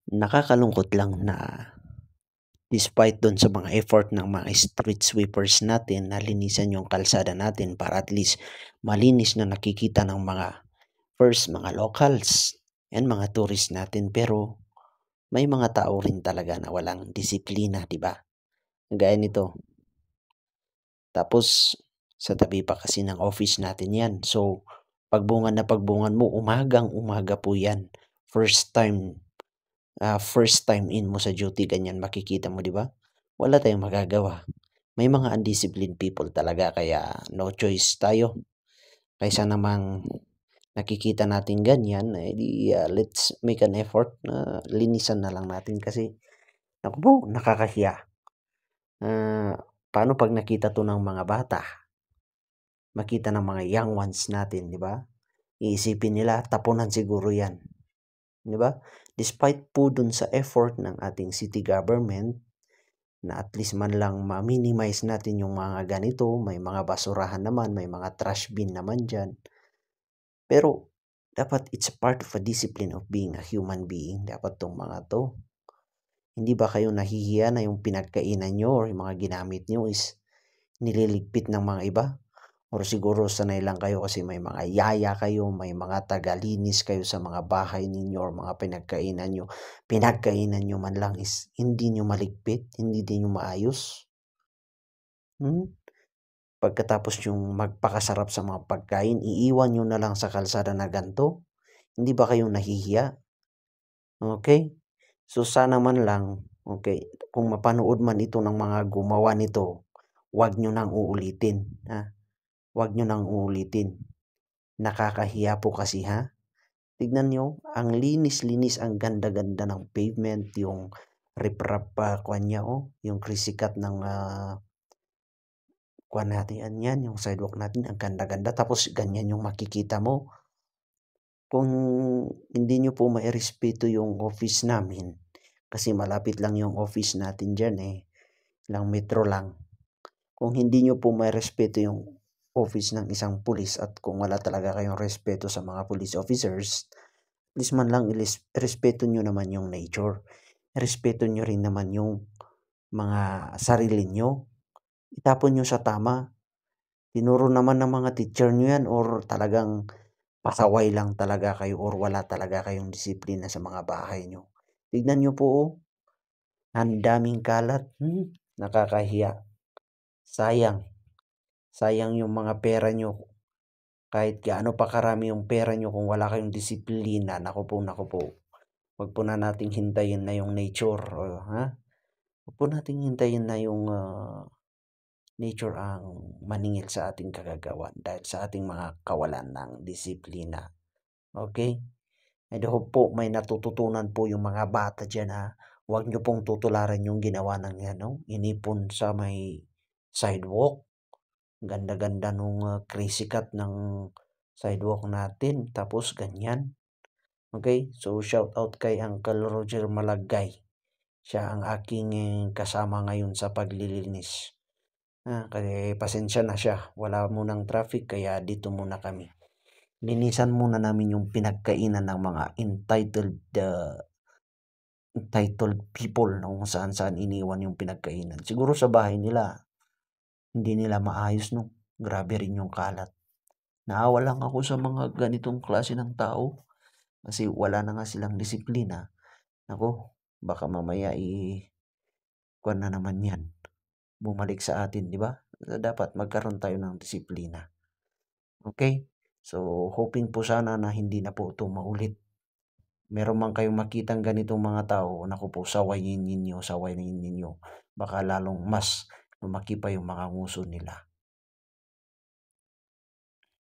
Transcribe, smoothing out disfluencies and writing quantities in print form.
Nakakalungkot lang na despite dun sa mga effort ng mga street sweepers natin na linisan yung kalsada natin para at least malinis na nakikita ng mga mga locals and mga tourist natin, pero may mga tao rin talaga na walang disiplina, di ba? Gaya nito. Tapos sa tabi pa kasi ng office natin 'yan. So pagbungan mo umagang umaga po 'yan. First time in mo sa duty ganyan makikita mo, 'di ba? Wala tayong magagawa. May mga undisciplined people talaga kaya no choice tayo. Kaysa namang nakikita natin ganyan, let's make an effort na linisan na lang natin kasi naku po, nakakahiya. Paano 'pag nakita 'to ng mga bata? Makita ng mga young ones natin, 'di ba? Iisipin nila tapunan siguro 'yan, 'di ba? Despite po dun sa effort ng ating city government na at least man lang ma-minimize natin yung mga ganito, may mga basurahan naman, may mga trash bin naman diyan. Pero dapat it's part of a discipline of being a human being. Dapat tong mga 'to. Hindi ba kayo nahihiya na yung pinagkainan nyo or yung mga ginamit nyo is nililigpit ng mga iba? Or siguro sanay lang kayo kasi may mga yaya kayo, may mga tagalinis kayo sa mga bahay ninyo or mga pinagkainan nyo. Pinagkainan nyo man lang is hindi nyo maligpit, hindi din nyo maayos. Pagkatapos yung magpakasarap sa mga pagkain, iiwan nyo na lang sa kalsada na ganito. Hindi ba kayong nahihiya? Okay? So sana man lang, okay, kung mapanood man ito ng mga gumawa nito, wag nyo nang uulitin. Wag nyo nang uulitin. Nakakahiya po kasi ha. Tignan nyo, ang linis-linis, ang ganda-ganda ng pavement, yung riprap niya, yung krisikat ng natin yan, yung sidewalk natin, ang ganda-ganda. Tapos ganyan yung makikita mo. Kung hindi nyo po mairespeto yung office namin, kasi malapit lang yung office natin dyan lang metro lang. Kung hindi nyo po mairespeto yung office ng isang pulis at kung wala talaga kayong respeto sa mga police officers, please man lang respeto nyo naman yung nature. Respeto nyo rin naman yung mga sarili nyo. Itapon nyo sa tama. Tinuro naman ng mga teacher nyo yan or talagang pasaway lang talaga kayo or wala talaga kayong disiplina sa mga bahay nyo. Tignan nyo po, ang daming kalat. Nakakahiya. Sayang. Sayang yung mga pera nyo. Kahit gaano pa karami yung pera nyo kung wala kayong disiplina, naku po. Huwag po na nating hintayin na yung nature. Huwag po nating hintayin na yung nature ang maningil sa ating kagagawan dahil sa ating mga kawalan ng disiplina. Okay? I hope po may natututunan po yung mga bata dyan ha. Huwag nyo pong tutularan yung ginawa ng inipon sa may sidewalk. Ganda-ganda nung crazy cut ng sidewalk natin. Tapos ganyan. Okay? So shout out kay Uncle Roger Malagay. Siya ang aking kasama ngayon sa paglilinis. Kasi pasensya na siya. Wala munang traffic kaya dito muna kami. Linisan muna namin yung pinagkainan ng mga entitled people na kung saan iniwan yung pinagkainan. Siguro sa bahay nila, hindi nila maayos no. Grabe rin yung kalat. Naawa lang ako sa mga ganitong klase ng tao kasi wala na nga silang disiplina. Nako, baka mamaya kuwan na naman yan. Bumalik sa atin, di ba? Dapat magkaroon tayo ng disiplina. Okay? So, hoping po sana na hindi na po ito maulit. Meron man kayong makitang ganitong mga tao, naku po, sawayin ninyo. Baka lalong mas lumaki pa yung mga nguso nila.